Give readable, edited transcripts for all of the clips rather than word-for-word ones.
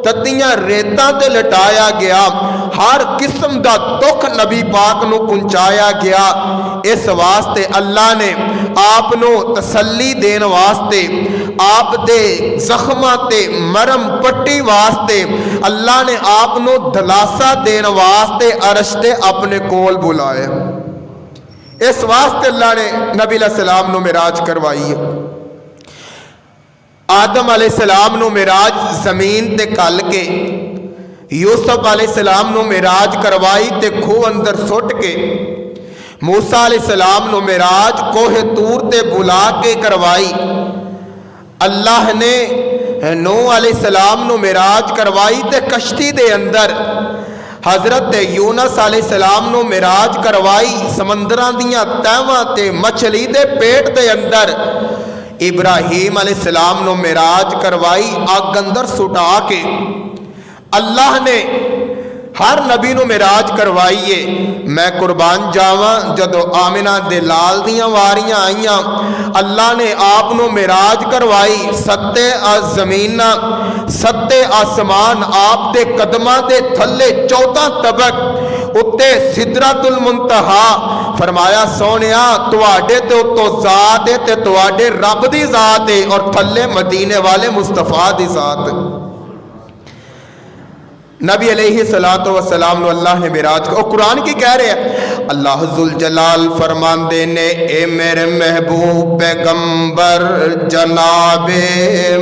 ततियां रेतां ते लटाया गया। हर किस्म दा दुख नबी पाक नूं पहुंचाया गया। इस वास्ते अल्लाह ने आप नूं तसल्ली देने वास्ते, आप दे जख्मां ते मरम पट्टी वास्ते, अल्लाह ने आप नूं दलासा देने वास्ते अरश ते अपने कोल बुलाया। इस वास्ते अल्लाह ने नबी अलैहिस्सलाम नूं मिराज करवाई है। आदम अलैहिस्सलाम नूं मिराज जमीन ते कल के, यूसुफ अलैहिस्सलाम नूं मिराज करवाई ते खूह अंदर सुट के, मूसा अलैहिस्सलाम नूं मिराज कोहे तूर ते बुला के करवाई। अल्लाह ने नूह अलैहिस्सलाम नूं मिराज करवाई ते कश्ती दे अंदर हजरत यूनस अलैहिस्सलाम नूं मिराज करवाई। समंदरां दियां तहवां ते मछली दे पेट दे अंदर इब्राहीम अलैहिस्सलाम नूं मिराज करवाई, अग अंदर सुटा के। अल्लाह ने हर नबी नूं मिराज करवाईए। मैं कुर्बान जावां, जदों आमिना दे लाल दियां वारियां आईयां, अल्लाह ने आप नूं मिराज करवाई। सत्ते ज़मीनां सत्ते आसमान आप दे कदमां दे थल्ले 14 तबक उत्ते सिदरतुल मुंतहा। फरमाया सोनिया तुहाडे ते उत्तों ज़ात है ते तुहाडे रब दी ज़ात है, और थल्ले मदीने वाले मुस्तफा दी ज़ात। नबी अलैहिस्सलातु वस्सलाम नु अल्लाह ने मिराज को कुरान की कह रहे हैं। अल्लाह जुल जलाल फरमांदे ने, ए मेरे महबूब पैगंबर जनाबे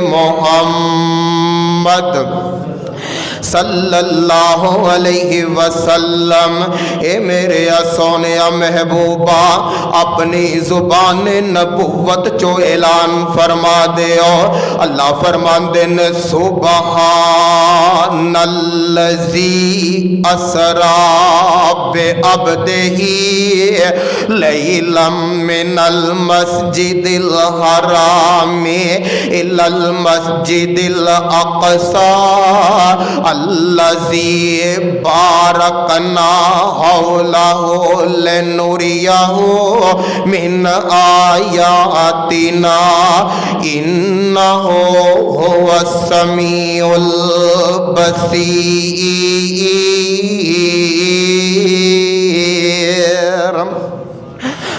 मोहम्मद सल्लल्लाहु अलैहि वसल्लम, ए मेरे सोने महबूबा अपनी जुबान नबुव्वत चो ऐलान फरमा दे। अल्लाह फरमांदे ने, सुबहानल्लज़ी असरा बि अब्दिही लैलम मिनल मस्जिदिल हरामी इलल मस्जिदिल अक़सा अल्लज़ी बारकना हौलहु लिनुरियहु मिन आयातिना इन्नहु हुवस समीउल बसीर।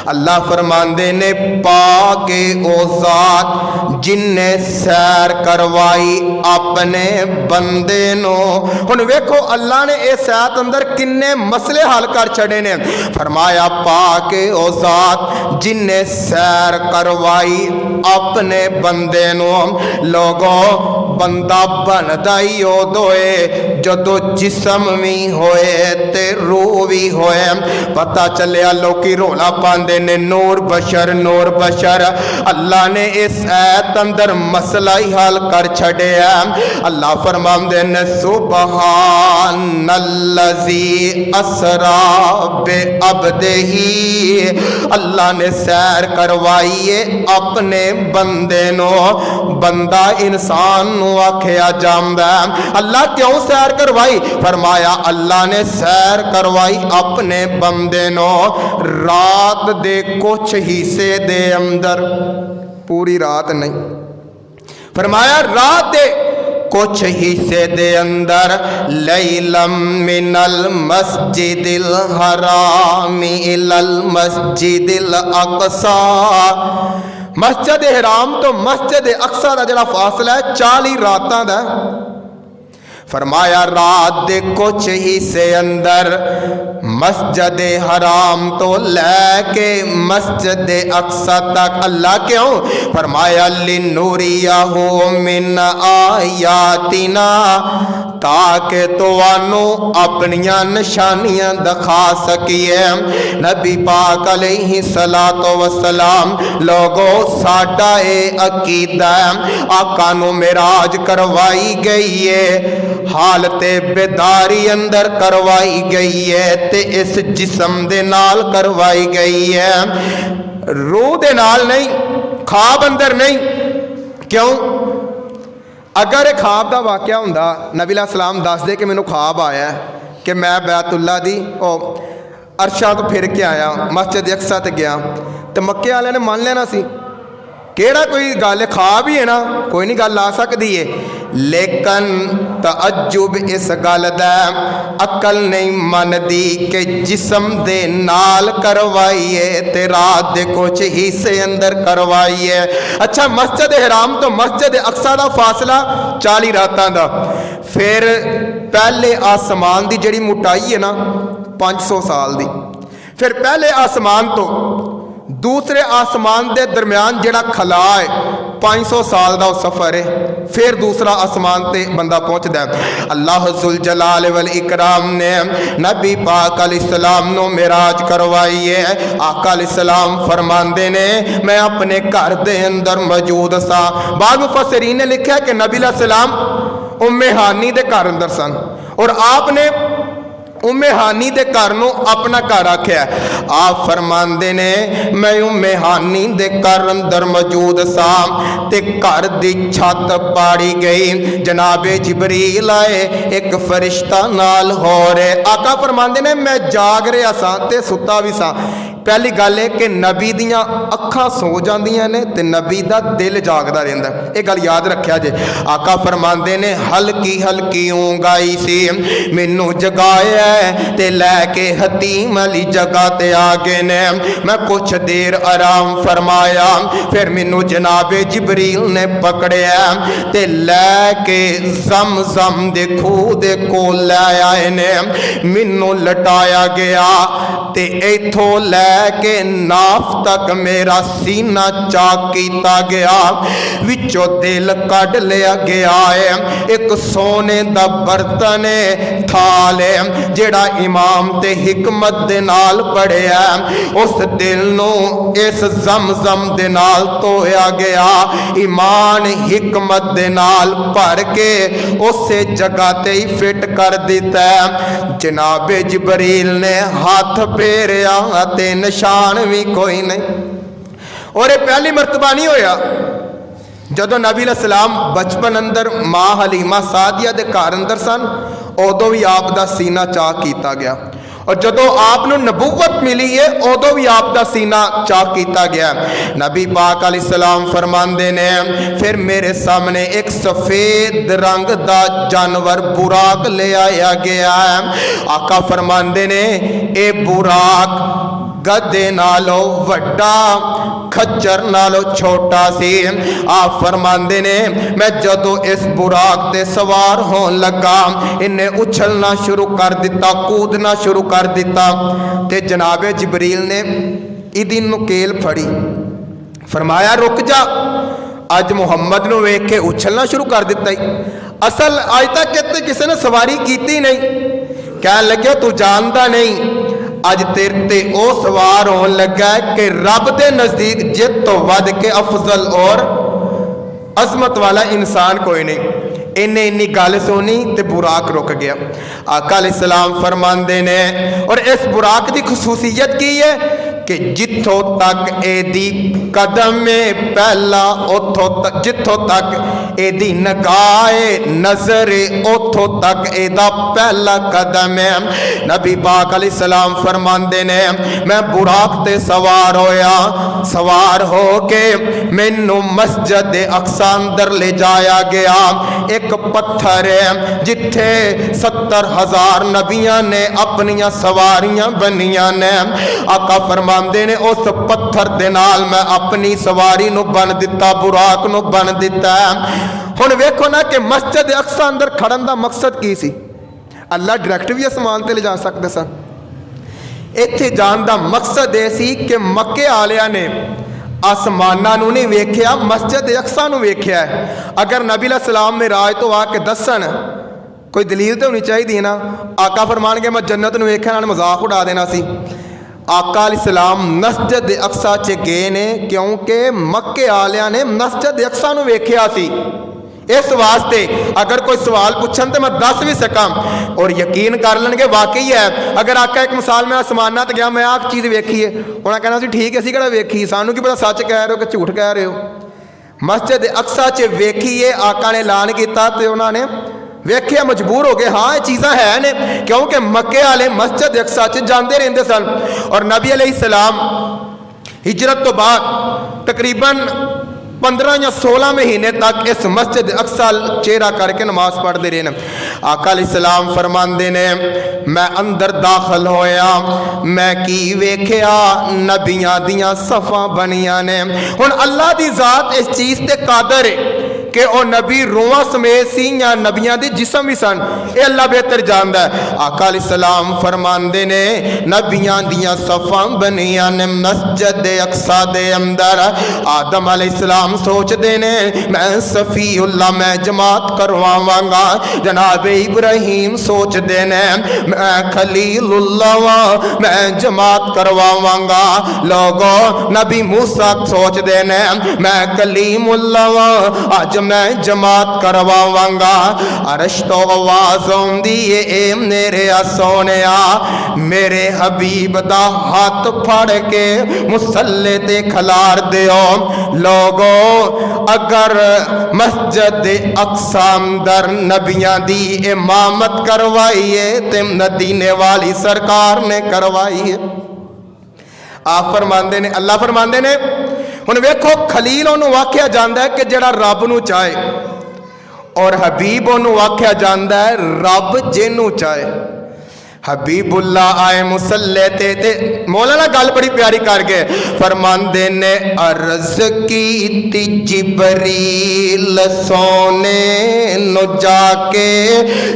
अल्लाह फरमांदे ने, पाके ओ ज़ात जिन्ने सैर करवाई अपने बंदे नो। हुण वेखो अल्लाह ने इस आयत अंदर किन्ने मसले हल कर छड़े ने। फरमाया पाके ओ ज़ात जिन्ने सैर करवाई अपने बंदे नो। लोगो बंदा बनदा ही उदों है जदों जिस्म भी होए ते रूह भी होए। पता चलिया लोकी रोला पांदे ने नूर बशर नूर बशर। अल्लाह ने इस आयत अंदर मसला ही हल कर छड़िया। अल्लाह फरमांदे ने, सुबहानल्लज़ी असरा बि अब्दिही। अल्लाह ने सैर करवाई अपने बंदे नो। बंदा इंसान नू आख्या जांदा। अल्लाह क्यों सैर करवाई? फरमाया अल्लाह ने सैर करवाई अपने बंदे नो रात दे कुछ हिस्से दे अंदर, पूरी रात नहीं। फरमाया रात दे कुछ हिस्से दे अंदर लैलम मिनल मस्जिदिल हरामी इलल मस्जिदिल अक़सा। मस्जिद हराम तो मस्जिद अक़सा का जिहड़ा फासला है 40 रातां दा। फरमाया रात दे कुछ हिस्से अंदर मस्जिद हराम तो लैके मस्जिद अक़सा तक। अल्लाह क्यों? फरमाया लिनुरियहु मिन आयातिना, ताकि तुहानू अपनियां निशानियां दिखा सकिए। नबी पाक अलैहिस्सलातु वस्सलाम लोगो साडा ए अकीदा आका नू मिराज करवाई गई है, हालते बेदारी अंदर करवाई गई है ते इस जिस्म दे नाल करवाई गई है, रूह दे नाल नहीं, ख्वाब अंदर नहीं। क्यों? अगर एक ख्वाब का वाकया हुंदा, नबी अलैहिस्सलाम दस दे कि मैनू ख्वाब आया कि मैं बैतुल्ला दी अरशा तो फिर के आया, मस्जिद अक़सा ते गया, तो मक्के वाले ने मान लेना सी। केड़ा कोई गल ख्वाब ही है ना, कोई नहीं गल आ सकती है। लेकिन तअज्जुब इस गल दा अकल नहीं मनदी कि जिस्म दे नाल करवाइए ते रात दे कुछ हिस्से अंदर करवाइए। अच्छा, मस्जिद हराम तो मस्जिद अक्सा दा फासला 40 रातां दा। फिर पहले आसमान दी जिहड़ी मोटाई है ना 500 साल दी। फिर पहले आसमान तो दूसरे आसमान के दरम्यान जिहड़ा खला है 500 साल का सफ़र है। फिर दूसरा आसमान ते बंदा पहुँचता है। अल्लाह जुल जलाल वल इकराम ने नबी पाक अलैहिस्सलाम नो मिराज करवाई है। आका अलैहिस्सलाम फरमांदे ने मैं अपने घर दे अंदर मौजूद सा। बाद मुफस्सिरीन ने लिखा कि नबी अलैहिस्सलाम उम्मे हानी दे घर अंदर सन और आपने उम्मे हानी दे घर नूं अपना घर आख्या। आप फरमांदे ने मैं उम्मे हानी दे घर अंदर मौजूद सा ते घर दी छत पाड़ी गई। जनाबे जिबरील आए, एक फरिश्ता नाल हो रहे। आका फरमांदे ने मैं जाग रहा सा ते सुता भी सा। पहली गल है कि नबी दियाँ अखां सो जांदियां ने ते नबी दा दिल जागदा रहिंदा। ये गल याद रखिया जे। आका फरमांदे ने हल्की हल्की ऊँघ आई सी, मैनू जगाया ते लैके हतीम वाली जगह ते आ गए ने। मैं कुछ देर आराम फरमाया, फिर मैनू जनाबे जिबरील ने पकड़िया ते लैके ज़म-ज़म दे खूह दे कोल लै आए ने। मैनू लटाया गया ते इथों लैके नाफ तक मेरा सीना चाक किया गया। विचों दिल कढ़ लिया गया है। एक सोने दा बर्तन है, थाल है, जेड़ा इमाम ते हिकमत दे नाल पढ़िया। उस दिल नू इस ज़म-ज़म दे नाल धोया गया। ईमान हिकमत दे नाल भर के उसे जगह ते ही फिट कर दिता। जनाबे जिबरील ने हाथ फेरिया ते निशान भी कोई नहीं। और ये पहली मरतबा नहीं होया जदों नबी अलैहिस्सलाम बचपन अंदर माँ हलीमा सादिया दे घर अंदर सन, उदों भी आप दा सीना चाक किया गया। और जदों आपनूं नबूवत मिली है उदों भी आप दा सीना चाक किया गया। नबी पाक अलैहिस्सलाम फरमांदे ने फिर मेरे सामने एक सफ़ेद रंग दा जानवर बुराक ले आया गया है। आका फरमांदे ने ए बुराक गधे नालों वड्डा, खच्चर नालों छोटा सी। आप फरमांदे ने मैं जदों इस बुराक ते सवार होन लगा, इन्हें उछलना शुरू कर दिता, कूदना शुरू कर दिता। ते जनाबे जिबरील ने इदी नुकेल फड़ी, फरमाया रुक जा, अज मुहम्मद नूं वेख के उछलना शुरू कर दिता ही। असल अज तक इत्ते किसी ने सवारी की नहीं। कह लगे तू जानता नहीं, अज तेरे ते ओ सवार होन लगा कि रब के नज़दीक जित तो वध के अफजल और अजमत वाला इंसान कोई नहीं। इन्हें इन्नी गल सुनी ते बुराक रुक गया। आका अलैहिस्सलाम फरमांदे ने और इस बुराक की खसूसियत की है कि जिथों तक एदी कदम में पहला उथों तक, जिथों तक एदी नगाहे नजर उथों तक एदा पहला कदम है। नबी पाक अलैहिस्सलाम फरमांदे ने मैं बुराक ते सवार होया, सवार हो के मैनू मस्जिद अक्सा अंदर ले जाया गया। एक पत्थर है जिथे 70,000 नबियां ने अपनियां सवारियां बनिया ने। आका फरमांदे ने उस पत्थर दे नाल मैं अपनी सवारी नू बन दिता, बुराक नू बन दिता। हुण वेखो ना कि मस्जिद अक्सा अंदर खड़न दा मकसद की सी। अल्लाह डायरैक्ट भी आसमान ते ले जा सकते सन। इत्थे जान दा मकसद यह सी कि मक्के आलियां ने आसमाना नू नहीं वेख्या, मस्जिद अक्सा नू वेख्या है। अगर नबी अलैहिस्सलाम मिराज तो आके दसन, कोई दलील तो होनी चाहिए ना। आका फरमान के मैं जन्नत नू वेख्या, नाल मजाक उड़ा देना सी। आका अलैहिस्सलाम मस्जिद अक्सा च गए ने क्योंकि मक्के आलियां ने मस्जिद अक्सा नू वेख्या सी। इस वास्ते अगर कोई सवाल पूछन तो मैं दस भी सका और यकीन कर लेंगे वाकई है। अगर आका एक मिसाल मैं आसमाना तो गया, मैं आह चीज़ वेखी है, उन्हें कहना सी ठीक है असीं किहड़ा वेखी, सानू की पता सच कह रहे हो कि झूठ कह रहे हो। मस्जिद अक्सा च वेखी है, आका ने ऐलान किया तो उन्होंने वेख्या, मजबूर हो गए हाँ ये चीज़ां है ने, क्योंकि मक्के वाले मस्जिद अक्सा च जाते रहते सन। और नबी अलैहिस्सलाम हिजरत तो बाद तकरीबन 15 या 16 महीने तक इस मस्जिद अक्सा चेहरा करके नमाज पढ़ते रहे ने। आका अलैहिस्सलाम फरमाते ने मैं अंदर दाखिल होया, मैं की वेख्या नबियां दियां सफ़ां बनियां ने। हुण अल्लाह दी जात इस चीज़ ते कादर है कि वह नबी रोआ समेत सी या नबियां दे जिसम भी सन, ये अल्लाह बेहतर जानता है। आका अलैहिस्सलाम फरमाते ने नबियां दियां सफ़ां बनियां ने मस्जिद अक्सा दे अंदर। आदम अलैहिस्सलाम सोचते ने मैं सफ़ीउल्लाह मैं जमात करवावांगा। जनाब इब्राहीम सोचते ने मैं खलीलुल्लाह मैं जमात करवावांगा। लोगो नबी मूसा सोचते ने मैं कलीमुल्लाह आज मैं जमात करवावांगा। अरश तो आवाज़ आउंदी ए मेरे सोनिया मेरे हबीब दा हाथ फड़ के मुसल्ले ते खलार दियो। लोगो अगर मस्जिद अक्सा अंदर नबियां दी इमामत करवाई है ते मदीने वाली सरकार ने करवाई है। आप फरमाते ने अल्लाह फरमाते ने हुण वेखो खलील उन्होंने आख्या जाता है कि जड़ा रब नूं चाहे, और हबीब उन्होंने आख्या जाता है रब जिन्हों चाहे। हबीबुल्लाह आए मुसल्ले ते मौलाना गल बड़ी प्यारी करके फरमाते ने अर्ज की जिबरील सोने नु जाके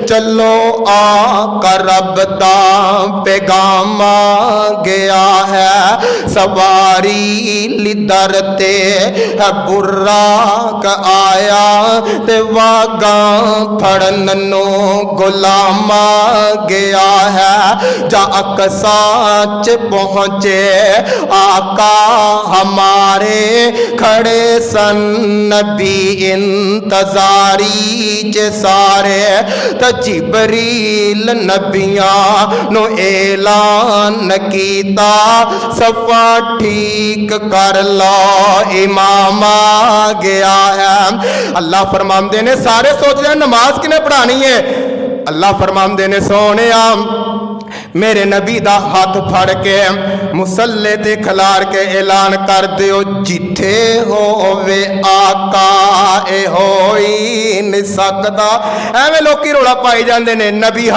चलो आका रब दा पैगाम आ गया है। सवारी लिदर ते है बुर्राक आया ते वागा फड़न नो गुलाम आ गया है। जा अक्सा च पहुंचे आका हमारे खड़े सन नबी इंतजारी च सारे। त जिबरील नबियां नु ऐलान कीता सफा ठीक कर लो इमाम आ गया है। अल्लाह फरमाते ने सारे सोच रहे नमाज किने पढ़ानी है। अल्लाह फरमाते ने सोने मेरे नबी दा हाथ फड़ के मुसल्ले ते खलार के ऐलान कर दियो जिथे होवे आका ए होई नहीं सकदा। एवें लोकी रोला पाई जांदे ने नबी